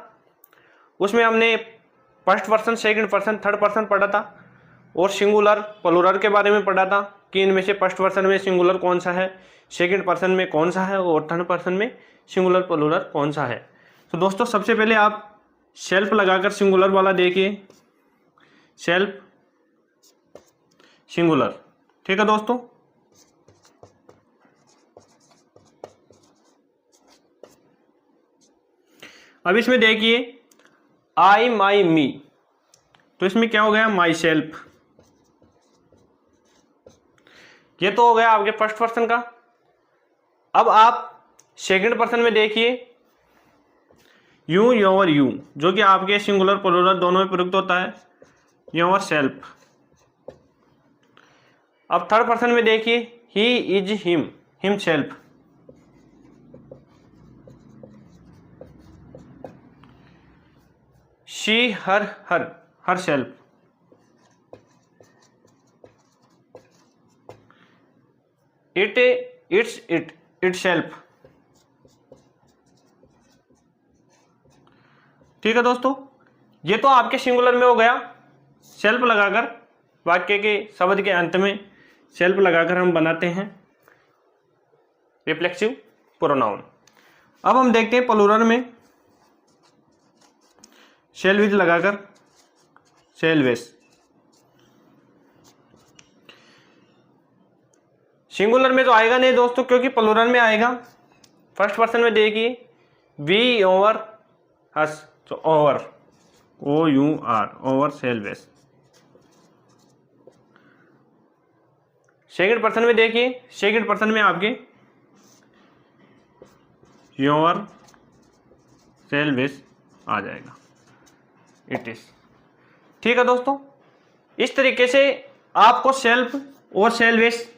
उसमें हमने first person, second person, third person पढ़ा था और सिंगुलर प्लूरल के बारे में पढ़ा था कि इनमें से फर्स्ट पर्सन में सिंगुलर कौन सा है, सेकंड पर्सन में कौन सा है और थर्ड पर्सन में सिंगुलर प्लूरल कौन सा है। तो दोस्तों सबसे पहले आप सेल्फ लगाकर सिंगुलर वाला देखिए, सेल्फ सिंगुलर, ठीक है दोस्तों। अब इसमें देखिए आई, माई, मी, तो इसमें क्या हो गया, माई सेल्फ। ये तो हो गया आपके फर्स्ट पर्सन का। अब आप सेकंड पर्सन में देखिए यू, योर, यू, जो कि आपके सिंगुलर प्लूरल दोनों में प्रयुक्त होता है, योर सेल्फ। अब थर्ड पर्सन में देखिए he, his, him, himself. She, her, herself. It, its, itself. ठीक है दोस्तों, ये तो आपके सिंगुलर में हो गया। सेल्फ लगाकर वाक्य के शब्द के अंत में सेल्फ लगाकर हम बनाते हैं रिफ्लेक्सिव प्रोनाउन। अब हम देखते हैं प्लूरल में सेल्विज लगाकर सेल्वेस। सिंगुलर में तो आएगा नहीं दोस्तों, क्योंकि प्लूरल में आएगा। फर्स्ट पर्सन में देखिए वी, ओवर, हस, तो our, O U R, ourselves. Second person में देखिए, सेकंड पर्सन में आपके योर सेल्वेस आ जाएगा, इट इज। ठीक है दोस्तों, इस तरीके से आपको सेल्फ और सेल्वेस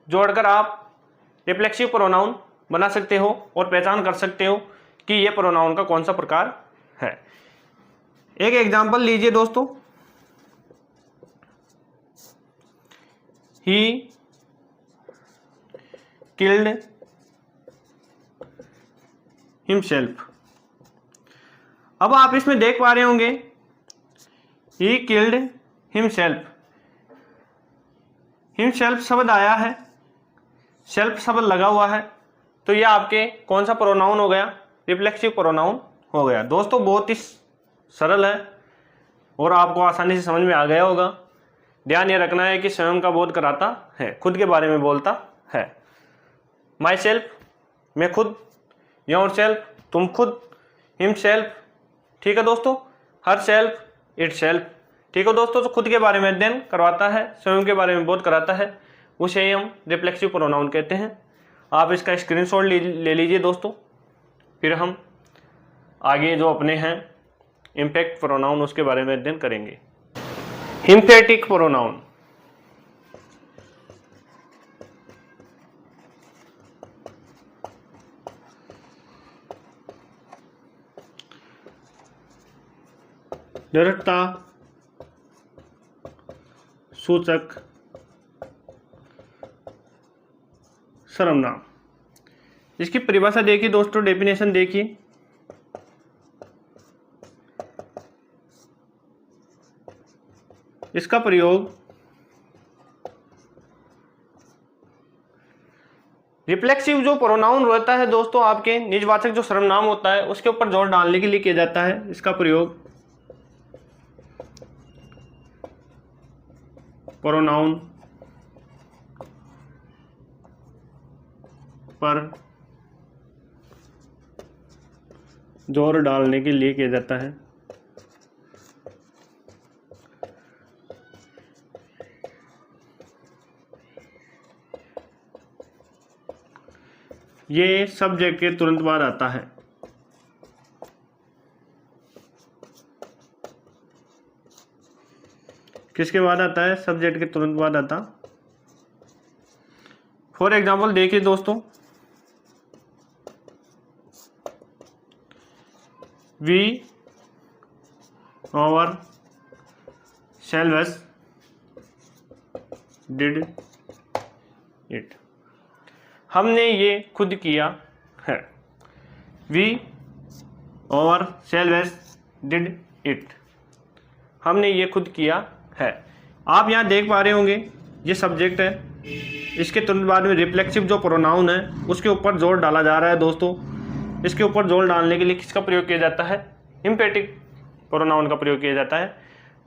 जोड़कर आप रिफ्लेक्सिव प्रोनाउन बना सकते हो और पहचान कर सकते हो कि यह प्रोनाउन का कौन सा प्रकार है। एक एग्जांपल लीजिए दोस्तों, ही किल्ड हिमसेल्फ। अब आप इसमें देख पा रहे होंगे ही किल्ड हिमसेल्फ, हिमसेल्फ शब्द आया है, सेल्फ शब्द लगा हुआ है, तो यह आपके कौन सा प्रोनाउन हो गया, रिफ्लेक्सिव प्रोनाउन हो गया। दोस्तों बहुत ही सरल है और आपको आसानी से समझ में आ गया होगा। ध्यान ये रखना है कि स्वयं का बोध कराता है, खुद के बारे में बोलता है। माई सेल्फ, मैं खुद, योर सेल्फ, तुम खुद, हिम सेल्फ, ठीक है दोस्तों, हर सेल्फ, इट सेल्फ। ठीक है दोस्तों, तो खुद के बारे में अध्ययन करवाता है, स्वयं के बारे में बोध कराता है, उसे हम रिफ्लेक्सिव प्रोनाउन कहते हैं। आप इसका स्क्रीनशॉट ले लीजिए दोस्तों, फिर हम आगे जो अपने हैं इम्पैक्ट प्रोनाउन उसके बारे में अध्ययन करेंगे। हिम्फेटिक प्रोनाउन। दृढ़ता सूचक सर्वनाम। इसकी परिभाषा देखिए दोस्तों, डेफिनेशन देखिए। इसका प्रयोग रिफ्लेक्सिव जो प्रोनाउन रहता है दोस्तों, आपके निजवाचक जो सर्वनाम होता है उसके ऊपर जोर डालने के लिए किया जाता है। इसका प्रयोग प्रोनाउन पर जोर डालने के लिए किया जाता है। ये सब्जेक्ट के तुरंत बाद आता है। किसके बाद आता है? सब्जेक्ट के तुरंत बाद आता। फॉर एग्जाम्पल देखिए दोस्तों, we ourselves did it. हमने ये खुद किया है। We ourselves did it. हमने ये खुद किया है। आप यहाँ देख पा रहे होंगे, ये सब्जेक्ट है, इसके तुरंत बाद में रिफ्लेक्सिव जो प्रोनाउन है उसके ऊपर जोर डाला जा रहा है दोस्तों। इसके ऊपर जोर डालने के लिए किसका प्रयोग किया जाता है? इम्पेटिव प्रोनाउन का प्रयोग किया जाता है,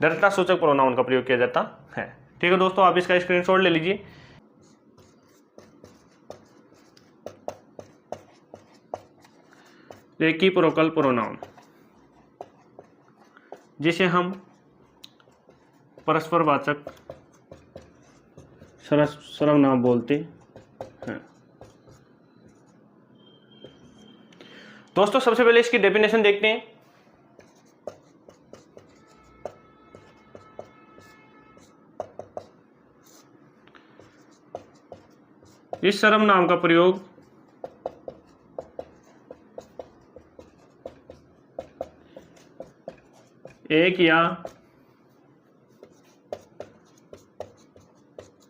दृढ़ता सूचक प्रोनाउन का प्रयोग किया जाता है। ठीक है दोस्तों, आप इसका स्क्रीनशॉट ले लीजिए। रेसिप्रोकल प्रोनाउन, जिसे हम परस्परवाचक सर्वनाम बोलते हैं। दोस्तों सबसे पहले इसकी डेफिनेशन देखते हैं। इस सर्वनाम का प्रयोग एक या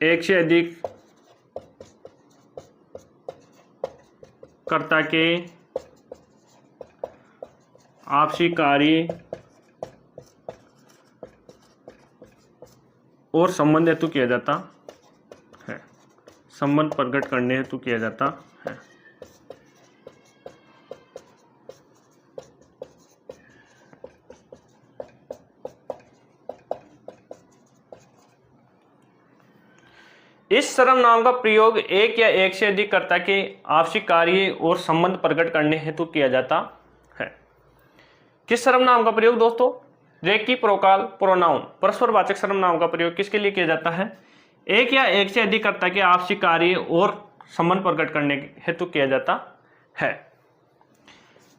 एक से अधिक कर्ता के आपसी कार्य और संबंध हेतु किया जाता है। संबंध प्रकट करने हेतु किया जाता है। इस सर्वनाम का प्रयोग एक या एक से अधिक कर्ता के आपसी कार्य और संबंध प्रकट करने हेतु किया जाता है। किस सर्वनाम का प्रयोग दोस्तों? रेसिप्रोकल प्रोनाउन, परस्परवाचक सर्वनाम का प्रयोग किसके लिए किया जाता है? एक या एक से अधिक कर्ता के आपसी कार्य और संबंध प्रकट करने हेतु किया जाता है।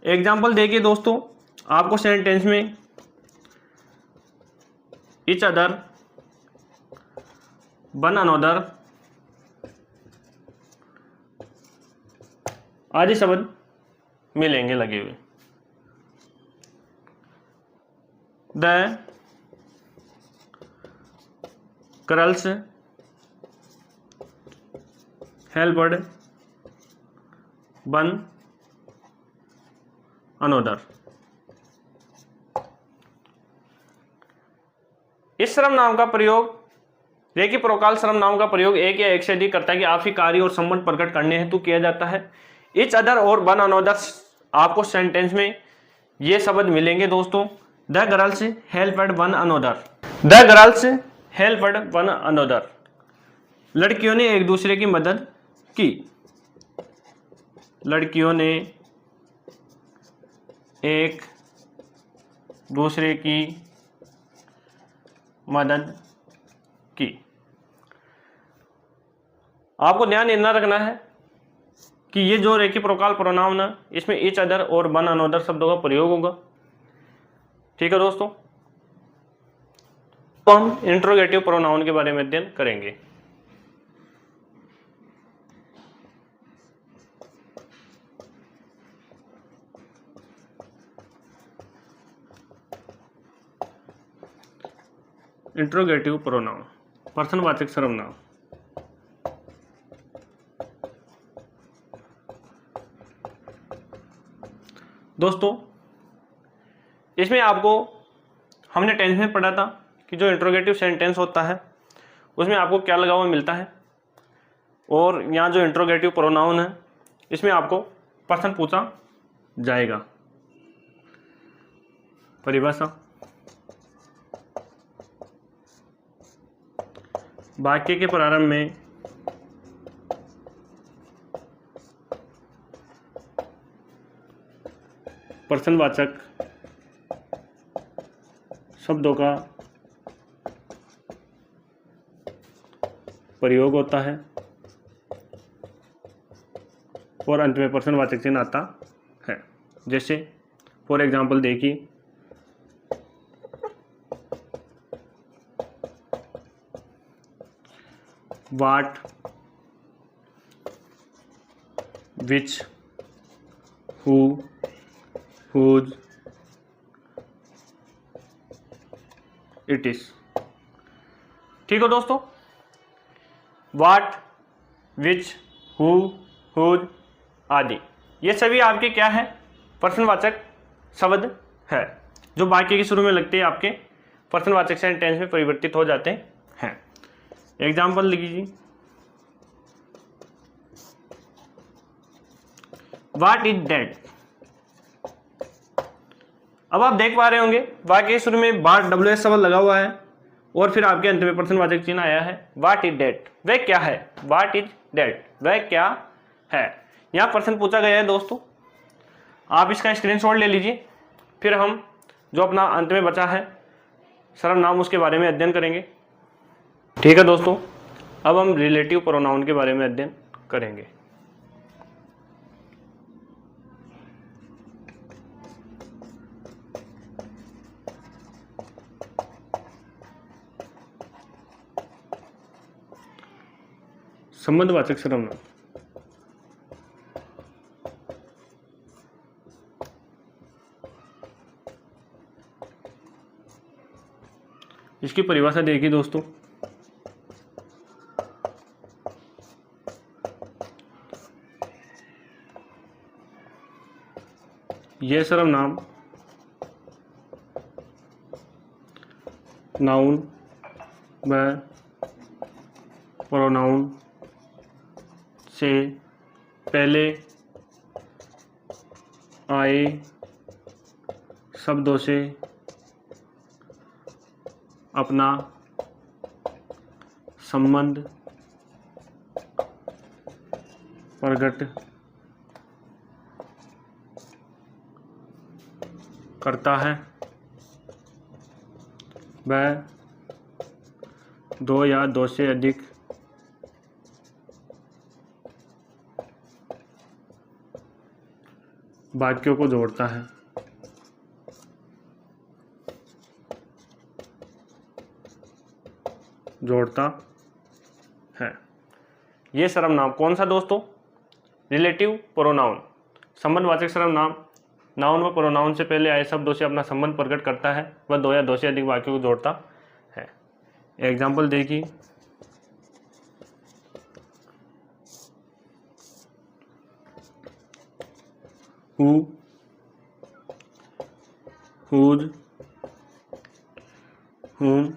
एग्जाम्पल देखिए दोस्तों, आपको सेंटेंस में ईच अदर, वन अनदर आदि शब्द मिलेंगे लगे हुए। The girls helped one another. इस सर्वनाम का प्रयोग, रेसिप्रोकल सर्वनाम का प्रयोग एक या एक से अधिक कर्ता के आपसी कार्य और संबंध प्रकट करने हेतु किया जाता है। ईच अदर और वन अनदर आपको सेंटेंस में ये शब्द मिलेंगे दोस्तों। The girls helped one another. The girls helped one another. लड़कियों ने एक दूसरे की मदद की। लड़कियों ने एक दूसरे की मदद की। आपको ध्यान इतना रखना है कि ये जो रेसिप्रोकल प्रोनाउन है इसमें ईच अदर और वन अनदर शब्दों का प्रयोग होगा। ठीक है दोस्तों, तो हम इंट्रोगेटिव प्रोनाउन के बारे में अध्ययन करेंगे। इंट्रोगेटिव प्रोनाउन, प्रश्नवाचक सर्वनाम। दोस्तों इसमें आपको हमने टेंस में पढ़ा था कि जो इंट्रोगेटिव सेंटेंस होता है उसमें आपको क्या लगा हुआ मिलता है, और यहाँ जो इंट्रोगेटिव प्रोनाउन है इसमें आपको प्रश्न पूछा जाएगा। परिभाषा, वाक्य के प्रारंभ में प्रश्नवाचक शब्दों का प्रयोग होता है और अंत में प्रश्नवाचक चिन्ह आता है। जैसे फॉर एग्जाम्पल देखिए, वाट, विच, हु, हुज, इट इज। ठीक है दोस्तों, वाट, विच, हु, हुज आदि ये सभी आपके क्या है, प्रश्नवाचक शब्द है जो वाक्य के शुरू में लगते हैं, आपके प्रश्नवाचक सेंटेंस में परिवर्तित हो जाते हैं। एग्जाम्पल लिखिए, व्हाट इज दैट। अब आप देख पा रहे होंगे वाक्य के शुरू में वाट WS शब्द लगा हुआ है और फिर आपके अंत में प्रश्नवाचक चिन्ह आया है, व्हाट इज दैट, वह क्या है, व्हाट इज दैट, वह क्या है। यहाँ प्रश्न पूछा गया है दोस्तों, आप इसका स्क्रीनशॉट ले लीजिए, फिर हम जो अपना अंत में बचा है सर्वनाम उसके बारे में अध्ययन करेंगे। ठीक है दोस्तों, अब हम रिलेटिव प्रोनाउन के बारे में अध्ययन करेंगे। संबंधवाचक सर्वनाम, इसकी परिभाषा देखिए दोस्तों, यह सर्वनाम नाउन व प्रोनाउन से पहले आए शब्दों से अपना संबंध प्रकट करता है। वह दो या दो से अधिक वाक्यों को जोड़ता है। ये सर्वनाम कौन सा दोस्तों, रिलेटिव प्रोनाउन, संबंधवाचक सर्वनाम नाउन व प्रोनाउन से पहले आए शब्दों से अपना संबंध प्रकट करता है, वह दो या दो से अधिक वाक्यों को जोड़ता है। एग्जाम्पल देखिए, who, whose, whom,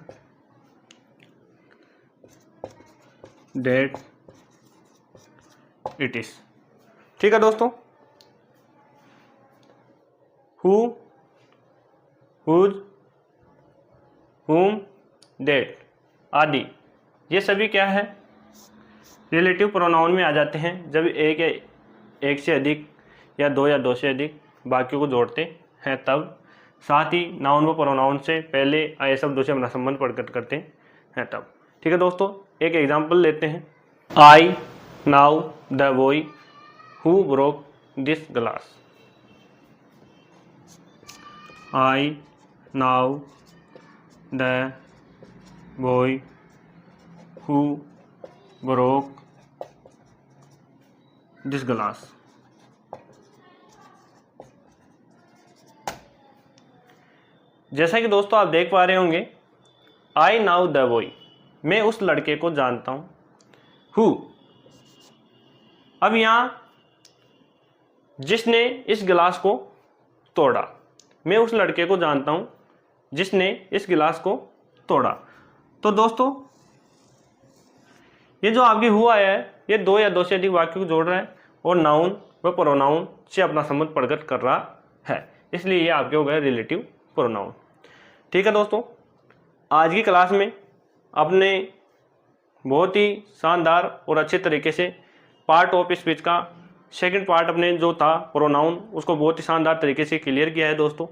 that, it is। ठीक है दोस्तों, who, whose, whom, that आदि ये सभी क्या है, रिलेटिव प्रोनाउन में आ जाते हैं जब एक से अधिक या दो से अधिक वाक्यों को जोड़ते हैं तब, साथ ही नाउन व प्रोनाउन से पहले आए शब्दों से अपना संबंध प्रकट करते हैं तब। ठीक है दोस्तों, एक एग्जाम्पल लेते हैं, I now the boy who broke this glass. I now the boy who broke this glass. जैसा कि दोस्तों आप देख पा रहे होंगे, आई नाउ द बॉय, मैं उस लड़के को जानता हूं। हु, अब यहां जिसने इस गिलास को तोड़ा। मैं उस लड़के को जानता हूँ जिसने इस गिलास को तोड़ा। तो दोस्तों ये जो आपकी हुआ है ये दो या दो से अधिक वाक्यों को जोड़ रहा है और नाउन व प्रोनाउन से अपना संबंध प्रकट कर रहा है, इसलिए ये आपके हो गए रिलेटिव प्रोनाउन। ठीक है दोस्तों, आज की क्लास में आपने बहुत ही शानदार और अच्छे तरीके से पार्ट ऑफ स्पीच का सेकंड पार्ट अपने जो था प्रोनाउन उसको बहुत ही शानदार तरीके से क्लियर किया है। दोस्तों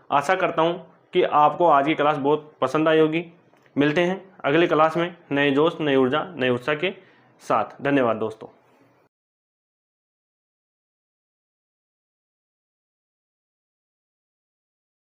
आशा करता हूँ कि आपको आज की क्लास बहुत पसंद आई होगी। मिलते हैं अगली क्लास में नए जोश, नई ऊर्जा, नए उत्साह के साथ। धन्यवाद दोस्तों।